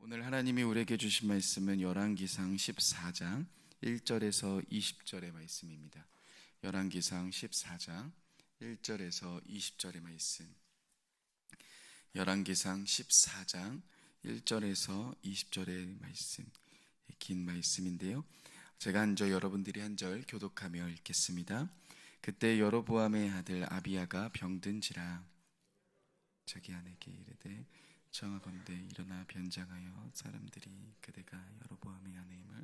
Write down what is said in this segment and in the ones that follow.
오늘 하나님이 우리에게 주신 말씀은 열왕기상 14장 1절에서 20절의 말씀입니다. 열왕기상 14장 1절에서 20절의 말씀. 열왕기상 14장 1절에서 20절의 말씀. 긴 말씀인데요. 제가 한 절, 여러분들이 한 절 교독하며 읽겠습니다. 그때 여로보암의 아들 아비야가 병든지라 자기 아내에게 이르되 청하건대 일어나 변장하여 사람들이 그대가 여로보암의 아내임을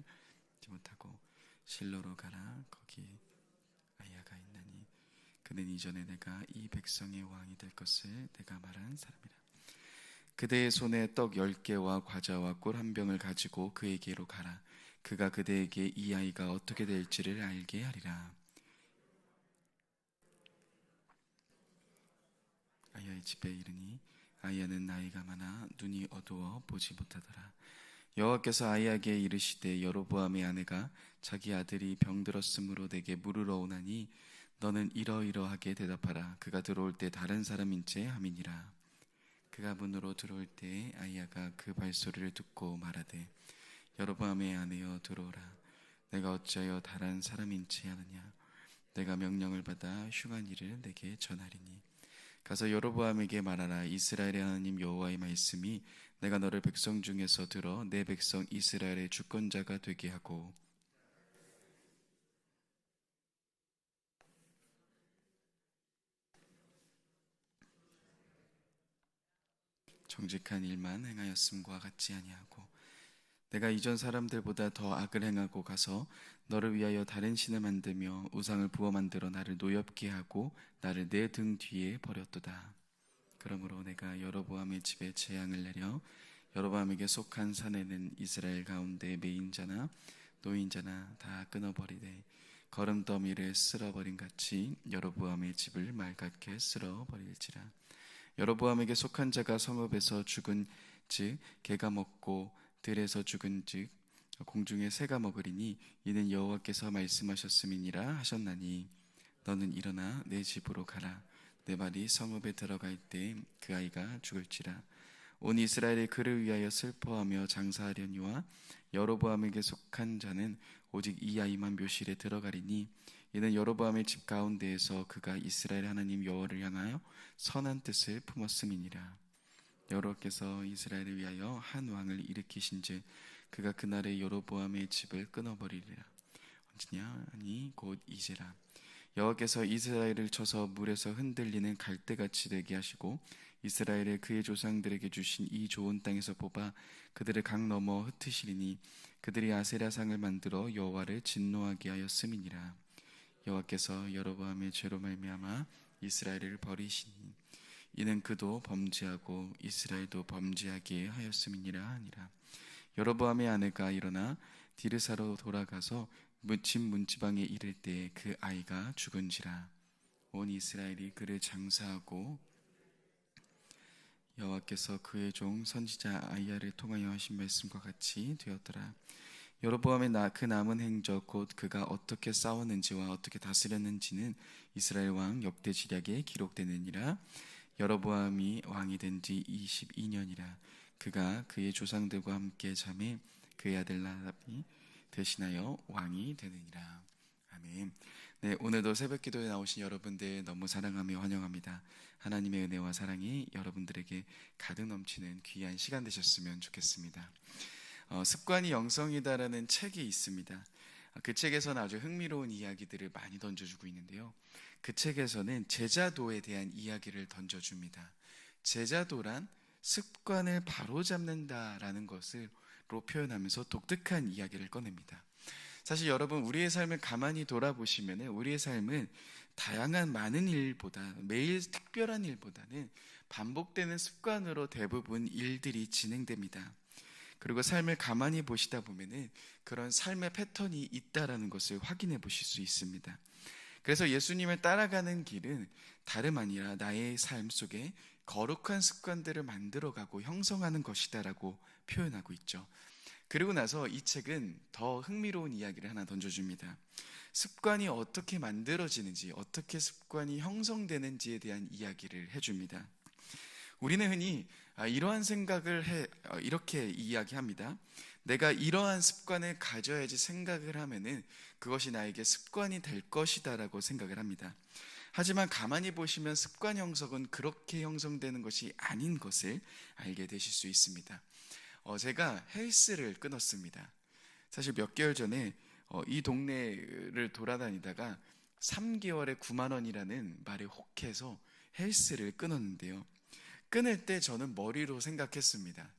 알지 못하고 실로로 가라. 거기 아이야가 있나니 그는 이전에 내가 이 백성의 왕이 될 것을 내가 말한 사람이라. 그대의 손에 떡 10개와 과자와 꿀 한 병을 가지고 그에게로 가라. 그가 그대에게 이 아이가 어떻게 될지를 알게 하리라. 아이야의 집에 이르니 아이야는 나이가 많아 눈이 어두워 보지 못하더라. 여호와께서 아이야에게 이르시되 여로보암의 아내가 자기 아들이 병들었으므로 내게 물으러 오나니 너는 이러이러하게 대답하라. 그가 들어올 때 다른 사람인 채 함이니라. 그가 문으로 들어올 때 아이야가 그 발소리를 듣고 말하되 여로보암의 아내여 들어오라. 내가 어찌하여 다른 사람인 채 하느냐. 내가 명령을 받아 흉한 일을 내게 전하리니 가서 여로보암에게 말하라. 이스라엘의 하나님 여호와의 말씀이 내가 너를 백성 중에서 들어 내 백성 이스라엘의 주권자가 되게 하고 정직한 일만 행하였음과 같지 아니하고 내가 이전 사람들보다 더 악을 행하고 가서 너를 위하여 다른 신을 만들며 우상을 부어 만들어 나를 노엽게 하고 나를 내 등 뒤에 버렸도다. 그러므로 내가 여로보암의 집에 재앙을 내려 여로보암에게 속한 산에는 이스라엘 가운데 매인자나 노인자나 다 끊어버리되 거름더미를 쓸어버린 같이 여로보암의 집을 맑게 쓸어버릴지라. 여로보암에게 속한 자가 성읍에서 죽은 즉 개가 먹고 들에서 죽은 즉 공중에 새가 먹으리니 이는 여호와께서 말씀하셨음이니라 하셨나니 너는 일어나 내 집으로 가라. 내 말이 성읍에 들어갈 때 그 아이가 죽을지라. 온 이스라엘이 그를 위하여 슬퍼하며 장사하려니와 여로보암에게 속한 자는 오직 이 아이만 묘실에 들어가리니 이는 여로보암의 집 가운데에서 그가 이스라엘 하나님 여호와를 향하여 선한 뜻을 품었음이니라. 여호와께서 이스라엘을 위하여 한 왕을 일으키신즉 그가 그날에 여로보암의 집을 끊어버리리라. 언제냐 하니 곧 이제라. 여호와께서 이스라엘을 쳐서 물에서 흔들리는 갈대같이 되게 하시고 이스라엘의 그의 조상들에게 주신 이 좋은 땅에서 뽑아 그들을 강 넘어 흩으시리니 그들이 아세라상을 만들어 여호와를 진노하게 하였음이니라. 여호와께서 여로보암의 죄로 말미암아 이스라엘을 버리시니 이는 그도 범죄하고 이스라엘도 범죄하게 하였음이니라 하니라. 여로보암의 아내가 일어나 디르사로 돌아가서 집 문지방에 이를 때 그 아이가 죽은지라. 온 이스라엘이 그를 장사하고 여호와께서 그의 종 선지자 아이야를 통하여 하신 말씀과 같이 되었더라. 여로보암의 그 남은 행적 곧 그가 어떻게 싸웠는지와 어떻게 다스렸는지는 이스라엘 왕 역대지략에 기록되느니라. 여로보암이 왕이 된 지 22년이라. 그가 그의 조상들과 함께 잠에 그의 아들 나답이 대신하여 왕이 되느니라. 아멘. 네, 오늘도 새벽 기도에 나오신 여러분들 너무 사랑하며 환영합니다. 하나님의 은혜와 사랑이 여러분들에게 가득 넘치는 귀한 시간 되셨으면 좋겠습니다. 습관이 영성이다라는 책이 있습니다. 그 책에서는 아주 흥미로운 이야기들을 많이 던져주고 있는데요. 그 책에서는 제자도에 대한 이야기를 던져줍니다. 제자도란 습관을 바로잡는다라는 것으로 표현하면서 독특한 이야기를 꺼냅니다. 사실 여러분, 우리의 삶을 가만히 돌아보시면 우리의 삶은 다양한 많은 일보다, 매일 특별한 일보다는 반복되는 습관으로 대부분 일들이 진행됩니다. 그리고 삶을 가만히 보시다 보면은 그런 삶의 패턴이 있다라는 것을 확인해 보실 수 있습니다. 그래서 예수님을 따라가는 길은 다름 아니라 나의 삶 속에 거룩한 습관들을 만들어가고 형성하는 것이다라고 표현하고 있죠. 그리고 나서 이 책은 더 흥미로운 이야기를 하나 던져줍니다. 습관이 어떻게 만들어지는지, 어떻게 습관이 형성되는지에 대한 이야기를 해줍니다. 우리는 흔히 이러한 생각을 이렇게 이야기합니다. 내가 이러한 습관을 가져야지 생각을 하면은 그것이 나에게 습관이 될 것이다라고 생각을 합니다. 하지만 가만히 보시면 습관 형성은 그렇게 형성되는 것이 아닌 것을 알게 되실 수 있습니다. 제가 헬스를 끊었습니다. 사실 몇 개월 전에 이 동네를 돌아다니다가 3개월에 9만 원이라는 말에 혹해서 헬스를 끊었는데요. 끊을 때 저는 머리로 생각했습니다.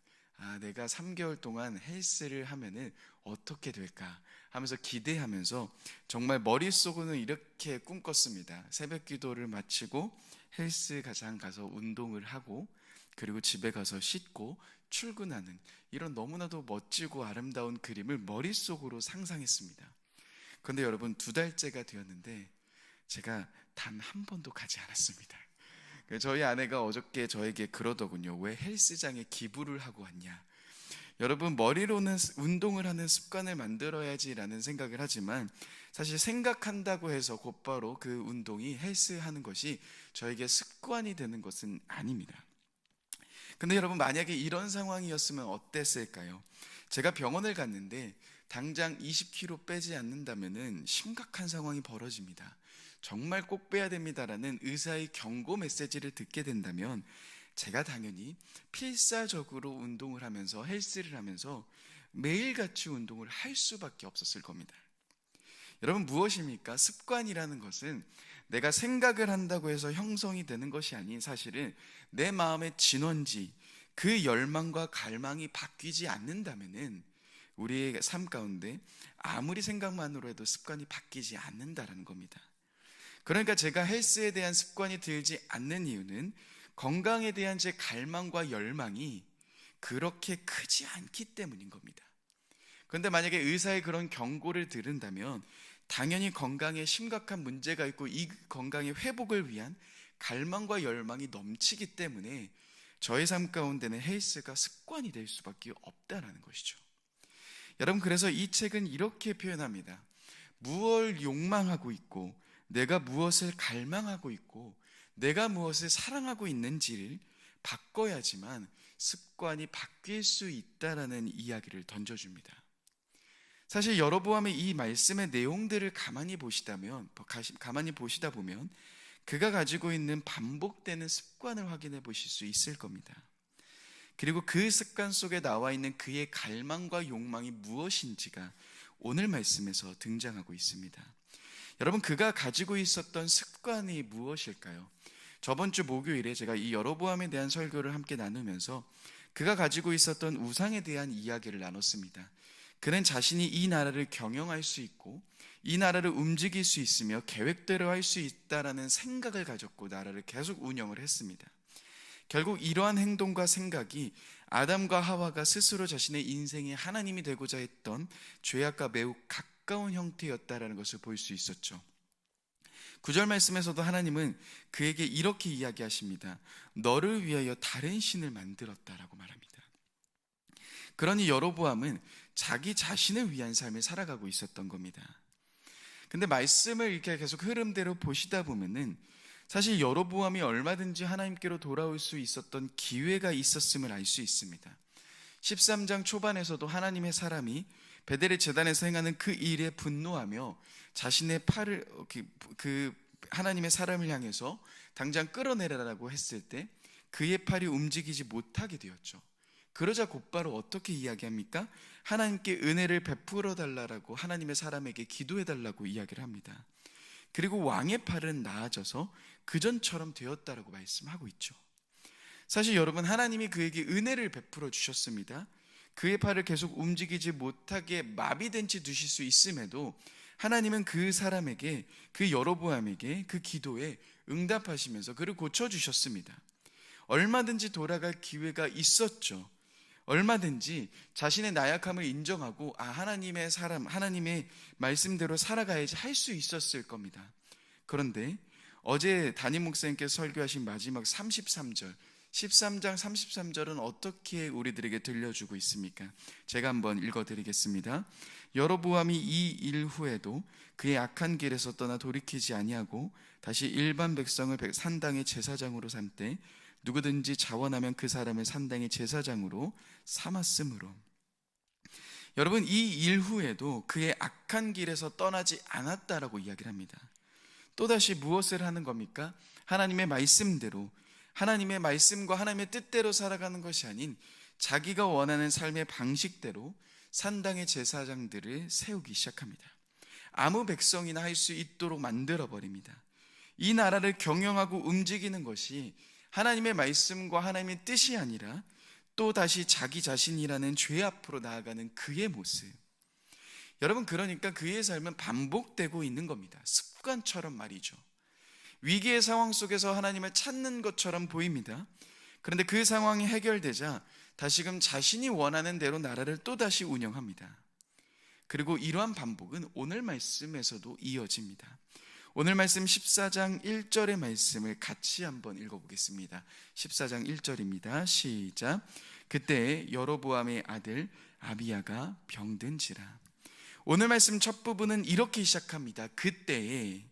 내가 3개월 동안 헬스를 하면은 어떻게 될까 하면서 기대하면서 정말 머릿속으로는 이렇게 꿈꿨습니다. 새벽 기도를 마치고 헬스장 가서 운동을 하고 그리고 집에 가서 씻고 출근하는 이런 너무나도 멋지고 아름다운 그림을 머릿속으로 상상했습니다. 그런데 여러분 2달째가 되었는데 제가 단 한 번도 가지 않았습니다. 저희 아내가 어저께 저에게 그러더군요. 왜 헬스장에 기부를 하고 왔냐. 여러분 머리로는 운동을 하는 습관을 만들어야지라는 생각을 하지만 사실 생각한다고 해서 곧바로 그 운동이 헬스하는 것이 저에게 습관이 되는 것은 아닙니다. 근데 여러분 만약에 이런 상황이었으면 어땠을까요? 제가 병원을 갔는데 당장 20kg 빼지 않는다면은 심각한 상황이 벌어집니다. 정말 꼭 빼야 됩니다라는 의사의 경고 메시지를 듣게 된다면 제가 당연히 필사적으로 운동을 하면서 헬스를 하면서 매일같이 운동을 할 수밖에 없었을 겁니다. 여러분 무엇입니까? 습관이라는 것은 내가 생각을 한다고 해서 형성이 되는 것이 아닌 사실은 내 마음의 진원지 그 열망과 갈망이 바뀌지 않는다면은 우리의 삶 가운데 아무리 생각만으로 해도 습관이 바뀌지 않는다라는 겁니다. 그러니까 제가 헬스에 대한 습관이 들지 않는 이유는 건강에 대한 제 갈망과 열망이 그렇게 크지 않기 때문인 겁니다. 그런데 만약에 의사의 그런 경고를 들은다면 당연히 건강에 심각한 문제가 있고 이 건강의 회복을 위한 갈망과 열망이 넘치기 때문에 저의 삶 가운데는 헬스가 습관이 될 수밖에 없다는 것이죠. 여러분 그래서 이 책은 이렇게 표현합니다. 무엇을 욕망하고 있고 내가 무엇을 갈망하고 있고 내가 무엇을 사랑하고 있는지를 바꿔야지만 습관이 바뀔 수 있다라는 이야기를 던져줍니다. 사실 여로보암의 이 말씀의 내용들을 가만히 보시다 보면 그가 가지고 있는 반복되는 습관을 확인해 보실 수 있을 겁니다. 그리고 그 습관 속에 나와 있는 그의 갈망과 욕망이 무엇인지가 오늘 말씀에서 등장하고 있습니다. 여러분 그가 가지고 있었던 습관이 무엇일까요? 저번 주 목요일에 제가 이 여로보암에 대한 설교를 함께 나누면서 그가 가지고 있었던 우상에 대한 이야기를 나눴습니다. 그는 자신이 이 나라를 경영할 수 있고 이 나라를 움직일 수 있으며 계획대로 할 수 있다라는 생각을 가졌고 나라를 계속 운영을 했습니다. 결국 이러한 행동과 생각이 아담과 하와가 스스로 자신의 인생의 하나님이 되고자 했던 죄악과 매우 가까운 형태였다라는 것을 볼 수 있었죠. 9절 말씀에서도 하나님은 그에게 이렇게 이야기하십니다. 너를 위하여 다른 신을 만들었다라고 말합니다. 그러니 여로보암은 자기 자신을 위한 삶을 살아가고 있었던 겁니다. 근데 말씀을 이렇게 계속 흐름대로 보시다 보면은 사실 여로보암이 얼마든지 하나님께로 돌아올 수 있었던 기회가 있었음을 알 수 있습니다. 13장 초반에서도 하나님의 사람이 베델의 제단에서 행하는 그 일에 분노하며 자신의 팔을 그 하나님의 사람을 향해서 당장 끌어내라라고 했을 때 그의 팔이 움직이지 못하게 되었죠. 그러자 곧바로 어떻게 이야기합니까? 하나님께 은혜를 베풀어 달라고 하나님의 사람에게 기도해 달라고 이야기를 합니다. 그리고 왕의 팔은 나아져서 그전처럼 되었다라고 말씀하고 있죠. 사실 여러분 하나님이 그에게 은혜를 베풀어 주셨습니다. 그의 팔을 계속 움직이지 못하게 마비된 채 두실 수 있음에도 하나님은 그 사람에게 그 여로보암에게 그 기도에 응답하시면서 그를 고쳐주셨습니다. 얼마든지 돌아갈 기회가 있었죠. 얼마든지 자신의 나약함을 인정하고 하나님의 사람, 하나님의 말씀대로 살아가야지 할 수 있었을 겁니다. 그런데 어제 담임 목사님께서 설교하신 마지막 33절 13장 33절은 어떻게 우리들에게 들려주고 있습니까? 제가 한번 읽어드리겠습니다. 여로보암이 이 일 후에도 그의 악한 길에서 떠나 돌이키지 아니하고 다시 일반 백성을 산당의 제사장으로 삼되 누구든지 자원하면 그 사람을 산당의 제사장으로 삼았으므로. 여러분, 이 일 후에도 그의 악한 길에서 떠나지 않았다라고 이야기를 합니다. 또다시 무엇을 하는 겁니까? 하나님의 말씀대로, 하나님의 말씀과 하나님의 뜻대로 살아가는 것이 아닌 자기가 원하는 삶의 방식대로 산당의 제사장들을 세우기 시작합니다. 아무 백성이나 할 수 있도록 만들어버립니다. 이 나라를 경영하고 움직이는 것이 하나님의 말씀과 하나님의 뜻이 아니라 또 다시 자기 자신이라는 죄 앞으로 나아가는 그의 모습. 여러분, 그러니까 그의 삶은 반복되고 있는 겁니다. 습관처럼 말이죠. 위기의 상황 속에서 하나님을 찾는 것처럼 보입니다. 그런데 그 상황이 해결되자 다시금 자신이 원하는 대로 나라를 또다시 운영합니다. 그리고 이러한 반복은 오늘 말씀에서도 이어집니다. 오늘 말씀 14장 1절의 말씀을 같이 한번 읽어보겠습니다. 14장 1절입니다. 시작. 그때 여로보암의 아들 아비야가 병든지라. 오늘 말씀 첫 부분은 이렇게 시작합니다. 그때에.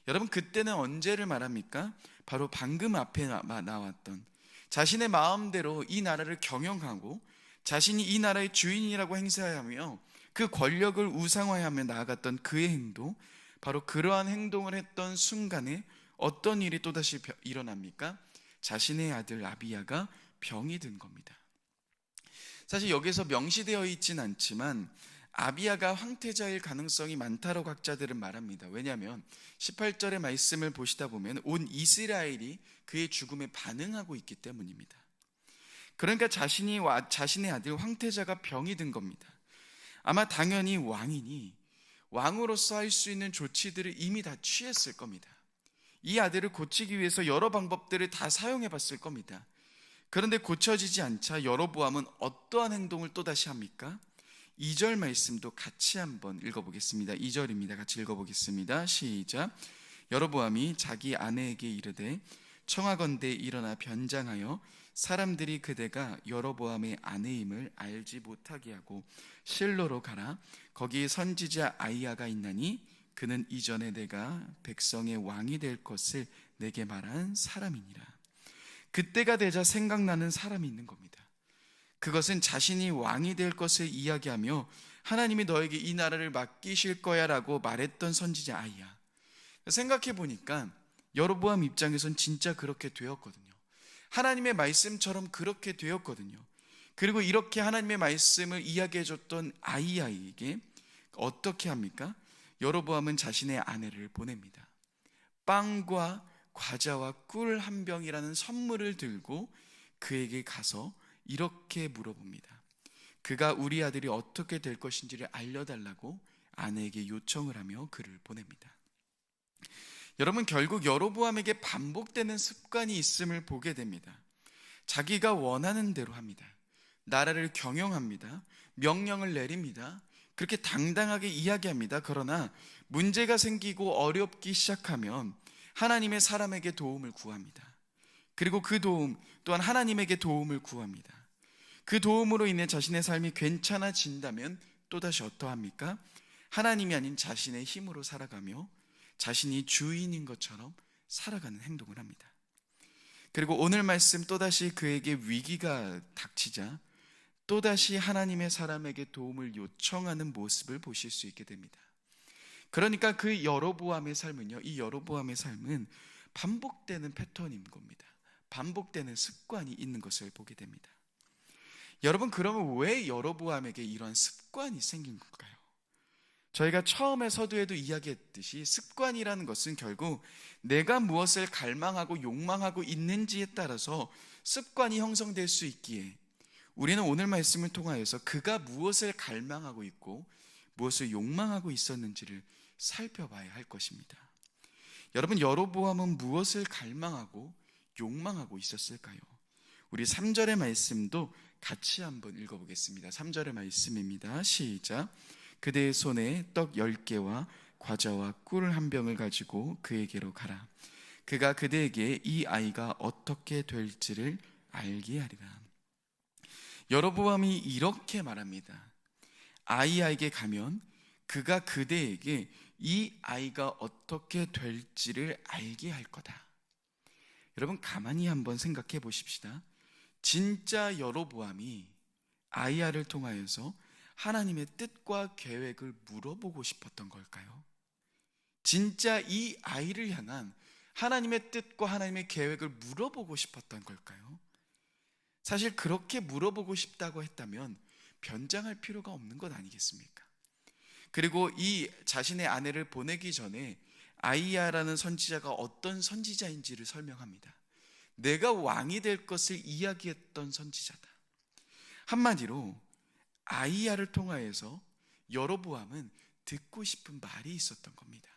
여러분, 그때는 언제를 말합니까? 바로 방금 앞에 나왔던 자신의 마음대로 이 나라를 경영하고 자신이 이 나라의 주인이라고 행세하며 그 권력을 우상화하며 나아갔던 그의 행동, 바로 그러한 행동을 했던 순간에 어떤 일이 또다시 일어납니까? 자신의 아들 아비야가 병이 든 겁니다. 사실 여기서 명시되어 있진 않지만 아비야가 황태자일 가능성이 많다라고 학자들은 말합니다. 왜냐하면 18절의 말씀을 보시다 보면 온 이스라엘이 그의 죽음에 반응하고 있기 때문입니다. 그러니까 자신의 아들 황태자가 병이 든 겁니다. 아마 당연히 왕이니 왕으로서 할 수 있는 조치들을 이미 다 취했을 겁니다. 이 아들을 고치기 위해서 여러 방법들을 다 사용해 봤을 겁니다. 그런데 고쳐지지 않자 여로보암은 어떠한 행동을 또다시 합니까? 2절 말씀도 같이 한번 읽어보겠습니다. 2절입니다. 같이 읽어보겠습니다. 시작. 여로보암이 자기 아내에게 이르되 청하건대 일어나 변장하여 사람들이 그대가 여로보암의 아내임을 알지 못하게 하고 실로로 가라. 거기 선지자 아이야가 있나니 그는 이전에 내가 백성의 왕이 될 것을 내게 말한 사람이니라. 그때가 되자 생각나는 사람이 있는 겁니다. 그것은 자신이 왕이 될 것을 이야기하며 하나님이 너에게 이 나라를 맡기실 거야 라고 말했던 선지자 아이야. 생각해 보니까 여로보암 입장에선 진짜 그렇게 되었거든요. 하나님의 말씀처럼 그렇게 되었거든요. 그리고 이렇게 하나님의 말씀을 이야기해 줬던 아이야에게 어떻게 합니까? 여로보암은 자신의 아내를 보냅니다. 빵과 과자와 꿀 한 병이라는 선물을 들고 그에게 가서 이렇게 물어봅니다. 그가 우리 아들이 어떻게 될 것인지를 알려달라고 아내에게 요청을 하며 그를 보냅니다. 여러분, 결국 여로보암에게 반복되는 습관이 있음을 보게 됩니다. 자기가 원하는 대로 합니다. 나라를 경영합니다. 명령을 내립니다. 그렇게 당당하게 이야기합니다. 그러나 문제가 생기고 어렵기 시작하면 하나님의 사람에게 도움을 구합니다. 그리고 그 도움 또한 하나님에게 도움을 구합니다. 그 도움으로 인해 자신의 삶이 괜찮아진다면 또다시 어떠합니까? 하나님이 아닌 자신의 힘으로 살아가며 자신이 주인인 것처럼 살아가는 행동을 합니다. 그리고 오늘 말씀 또다시 그에게 위기가 닥치자 또다시 하나님의 사람에게 도움을 요청하는 모습을 보실 수 있게 됩니다. 그러니까 그 여로보암의 삶은요, 이 여로보암의 삶은 반복되는 패턴인 겁니다. 반복되는 습관이 있는 것을 보게 됩니다. 여러분, 그러면 왜 여로보암에게 이런 습관이 생긴 걸까요? 저희가 처음에 서두에도 이야기했듯이 습관이라는 것은 결국 내가 무엇을 갈망하고 욕망하고 있는지에 따라서 습관이 형성될 수 있기에 우리는 오늘 말씀을 통하여서 그가 무엇을 갈망하고 있고 무엇을 욕망하고 있었는지를 살펴봐야 할 것입니다. 여러분, 여로보암은 무엇을 갈망하고 욕망하고 있었을까요? 우리 3절의 말씀도 같이 한번 읽어보겠습니다. 3절의 말씀입니다. 시작. 그대의 손에 떡 10개와 과자와 꿀 한 병을 가지고 그에게로 가라. 그가 그대에게 이 아이가 어떻게 될지를 알게 하리라. 여로보암이 이렇게 말합니다. 아이에게 가면 그가 그대에게 이 아이가 어떻게 될지를 알게 할 거다. 여러분 가만히 한번 생각해 보십시다. 진짜 여로보암이 아이야를 통하여서 하나님의 뜻과 계획을 물어보고 싶었던 걸까요? 진짜 이 아이를 향한 하나님의 뜻과 하나님의 계획을 물어보고 싶었던 걸까요? 사실 그렇게 물어보고 싶다고 했다면 변장할 필요가 없는 것 아니겠습니까? 그리고 이 자신의 아내를 보내기 전에 아이야라는 선지자가 어떤 선지자인지를 설명합니다. 내가 왕이 될 것을 이야기했던 선지자다. 한마디로 아이야를 통하여서 여로보암은 듣고 싶은 말이 있었던 겁니다.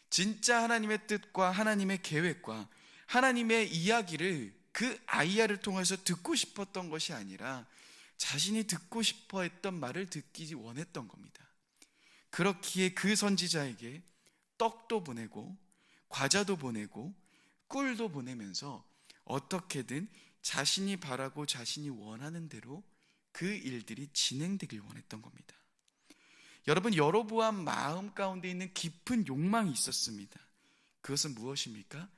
진짜 하나님의 뜻과 하나님의 계획과 하나님의 이야기를 그 아이야를 통해서 듣고 싶었던 것이 아니라 자신이 듣고 싶어 했던 말을 듣기 원했던 겁니다. 그렇기에 그 선지자에게 떡도 보내고 과자도 보내고 꿀도 보내면서 어떻게든 자신이 바라고 자신이 원하는 대로 그 일들이 진행되길 원했던 겁니다. 여러분, 여로보암 마음 가운데 있는 깊은 욕망이 있었습니다. 그것은 무엇입니까?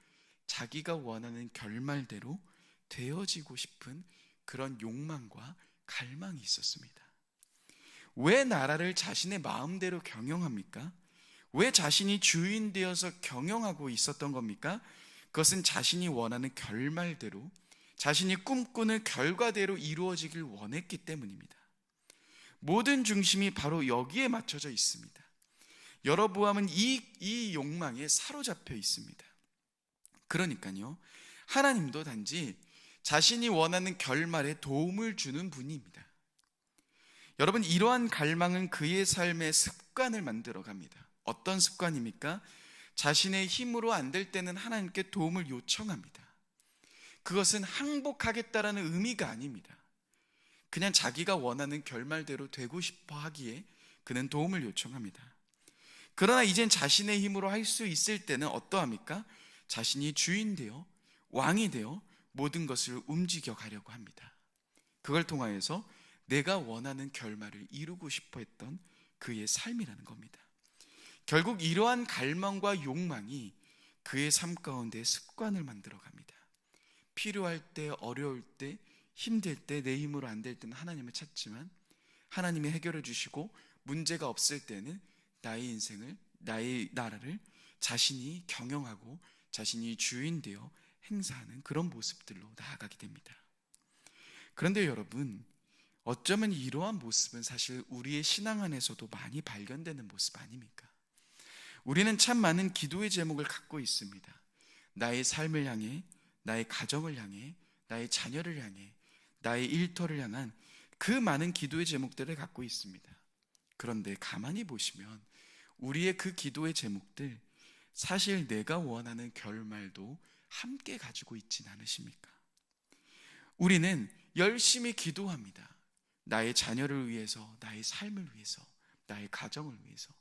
자기가 원하는 결말대로 되어지고 싶은 그런 욕망과 갈망이 있었습니다. 왜 나라를 자신의 마음대로 경영합니까? 왜 자신이 주인 되어서 경영하고 있었던 겁니까? 그것은 자신이 원하는 결말대로, 자신이 꿈꾸는 결과대로 이루어지길 원했기 때문입니다. 모든 중심이 바로 여기에 맞춰져 있습니다. 여로보암은 이 욕망에 사로잡혀 있습니다. 그러니까요, 하나님도 단지 자신이 원하는 결말에 도움을 주는 분입니다. 여러분, 이러한 갈망은 그의 삶의 습관을 만들어 갑니다. 어떤 습관입니까? 자신의 힘으로 안 될 때는 하나님께 도움을 요청합니다. 그것은 항복하겠다라는 의미가 아닙니다. 그냥 자기가 원하는 결말대로 되고 싶어 하기에 그는 도움을 요청합니다. 그러나 이젠 자신의 힘으로 할 수 있을 때는 어떠합니까? 자신이 주인 되어 왕이 되어 모든 것을 움직여 가려고 합니다. 그걸 통하여서 내가 원하는 결말을 이루고 싶어 했던 그의 삶이라는 겁니다. 결국 이러한 갈망과 욕망이 그의 삶 가운데 습관을 만들어 갑니다. 필요할 때, 어려울 때, 힘들 때, 내 힘으로 안 될 때는 하나님을 찾지만 하나님이 해결해 주시고 문제가 없을 때는 나의 인생을, 나의 나라를 자신이 경영하고 자신이 주인 되어 행사하는 그런 모습들로 나아가게 됩니다. 그런데 여러분, 어쩌면 이러한 모습은 사실 우리의 신앙 안에서도 많이 발견되는 모습 아닙니까? 우리는 참 많은 기도의 제목을 갖고 있습니다. 나의 삶을 향해, 나의 가정을 향해, 나의 자녀를 향해, 나의 일터를 향한 그 많은 기도의 제목들을 갖고 있습니다. 그런데 가만히 보시면 우리의 그 기도의 제목들, 사실 내가 원하는 결말도 함께 가지고 있진 않으십니까? 우리는 열심히 기도합니다. 나의 자녀를 위해서, 나의 삶을 위해서, 나의 가정을 위해서.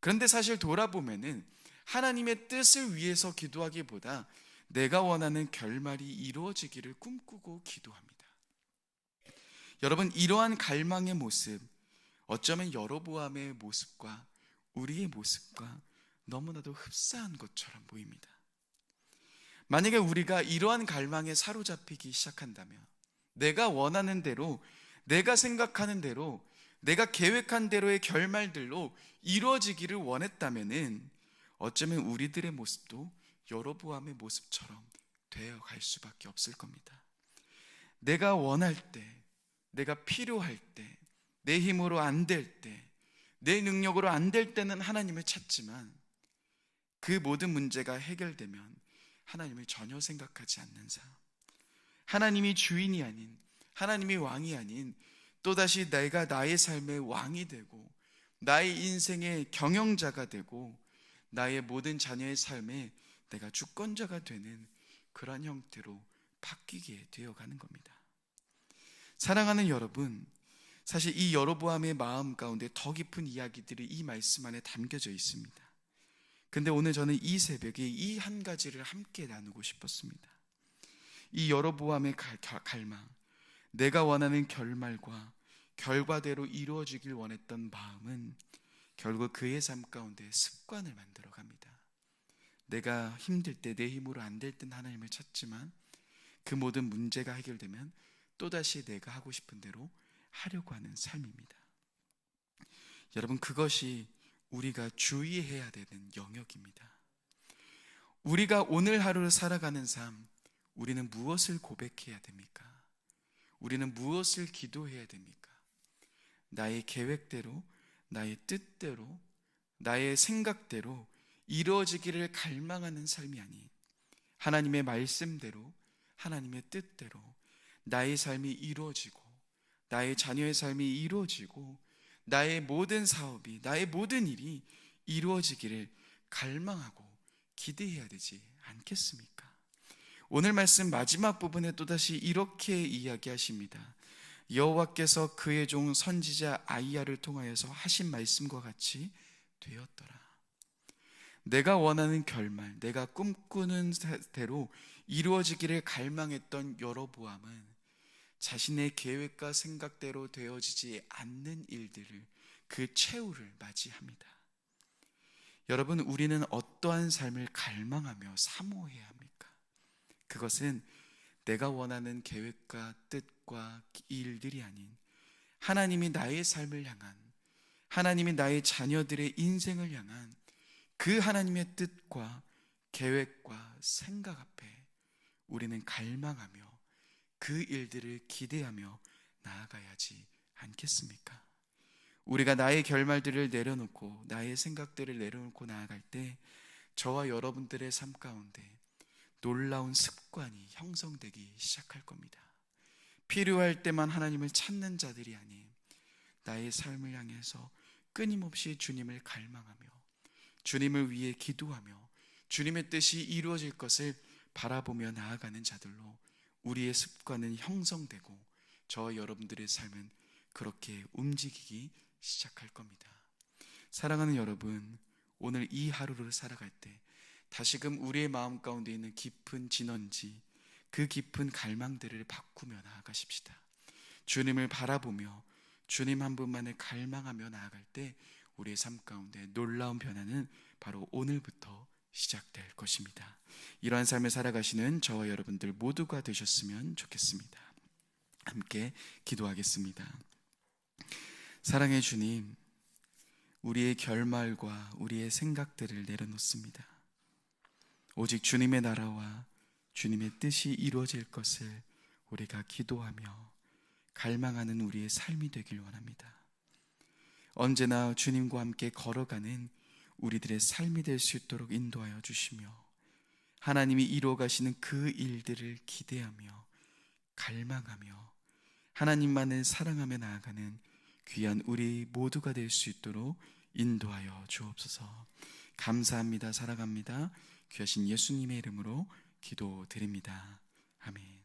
그런데 사실 돌아보면은 하나님의 뜻을 위해서 기도하기보다 내가 원하는 결말이 이루어지기를 꿈꾸고 기도합니다. 여러분, 이러한 갈망의 모습, 어쩌면 여로보암의 모습과 우리의 모습과 너무나도 흡사한 것처럼 보입니다. 만약에 우리가 이러한 갈망에 사로잡히기 시작한다면, 내가 원하는 대로, 내가 생각하는 대로, 내가 계획한 대로의 결말들로 이루어지기를 원했다면은 어쩌면 우리들의 모습도 여로보암의 모습처럼 되어갈 수밖에 없을 겁니다. 내가 원할 때, 내가 필요할 때, 내 힘으로 안 될 때, 내 능력으로 안 될 때는 하나님을 찾지만 그 모든 문제가 해결되면 하나님을 전혀 생각하지 않는 삶, 하나님이 주인이 아닌, 하나님이 왕이 아닌 또다시 내가 나의 삶의 왕이 되고 나의 인생의 경영자가 되고 나의 모든 자녀의 삶에 내가 주권자가 되는 그런 형태로 바뀌게 되어가는 겁니다. 사랑하는 여러분, 사실 이 여로보암의 마음 가운데 더 깊은 이야기들이 이 말씀 안에 담겨져 있습니다. 근데 오늘 저는 이 새벽에 이 한 가지를 함께 나누고 싶었습니다. 이 여로보암의 갈망, 내가 원하는 결말과 결과대로 이루어지길 원했던 마음은 결국 그의 삶 가운데 습관을 만들어 갑니다. 내가 힘들 때, 내 힘으로 안 될 땐 하나님을 찾지만 그 모든 문제가 해결되면 또다시 내가 하고 싶은 대로 하려고 하는 삶입니다. 여러분, 그것이 우리가 주의해야 되는 영역입니다. 우리가 오늘 하루를 살아가는 삶, 우리는 무엇을 고백해야 됩니까? 우리는 무엇을 기도해야 됩니까? 나의 계획대로, 나의 뜻대로, 나의 생각대로 이루어지기를 갈망하는 삶이 아닌 하나님의 말씀대로, 하나님의 뜻대로 나의 삶이 이루어지고, 나의 자녀의 삶이 이루어지고, 나의 모든 사업이, 나의 모든 일이 이루어지기를 갈망하고 기대해야 되지 않겠습니까? 오늘 말씀 마지막 부분에 또다시 이렇게 이야기하십니다. 여호와께서 그의 종 선지자 아이야를 통하여서 하신 말씀과 같이 되었더라. 내가 원하는 결말, 내가 꿈꾸는 대로 이루어지기를 갈망했던 여로보암은 자신의 계획과 생각대로 되어지지 않는 일들을, 그 최후를 맞이합니다. 여러분, 우리는 어떠한 삶을 갈망하며 사모해야 합니까? 그것은 내가 원하는 계획과 뜻과 일들이 아닌 하나님이 나의 삶을 향한, 하나님이 나의 자녀들의 인생을 향한 그 하나님의 뜻과 계획과 생각 앞에 우리는 갈망하며 그 일들을 기대하며 나아가야지 않겠습니까? 우리가 나의 결말들을 내려놓고 나의 생각들을 내려놓고 나아갈 때 저와 여러분들의 삶 가운데 놀라운 습관이 형성되기 시작할 겁니다. 필요할 때만 하나님을 찾는 자들이 아닌 나의 삶을 향해서 끊임없이 주님을 갈망하며 주님을 위해 기도하며 주님의 뜻이 이루어질 것을 바라보며 나아가는 자들로 우리의 습관은 형성되고 저와 여러분들의 삶은 그렇게 움직이기 시작할 겁니다. 사랑하는 여러분, 오늘 이 하루를 살아갈 때 다시금 우리의 마음 가운데 있는 깊은 진원지, 그 깊은 갈망들을 바꾸며 나아가십시다. 주님을 바라보며 주님 한 분만을 갈망하며 나아갈 때 우리의 삶 가운데 놀라운 변화는 바로 오늘부터 시작될 것입니다. 이러한 삶을 살아가시는 저와 여러분들 모두가 되셨으면 좋겠습니다. 함께 기도하겠습니다. 사랑의 주님, 우리의 결말과 우리의 생각들을 내려놓습니다. 오직 주님의 나라와 주님의 뜻이 이루어질 것을 우리가 기도하며 갈망하는 우리의 삶이 되길 원합니다. 언제나 주님과 함께 걸어가는 우리들의 삶이 될 수 있도록 인도하여 주시며 하나님이 이루어 가시는 그 일들을 기대하며 갈망하며 하나님만을 사랑하며 나아가는 귀한 우리 모두가 될 수 있도록 인도하여 주옵소서. 감사합니다. 사랑합니다. 귀하신 예수님의 이름으로 기도드립니다. 아멘.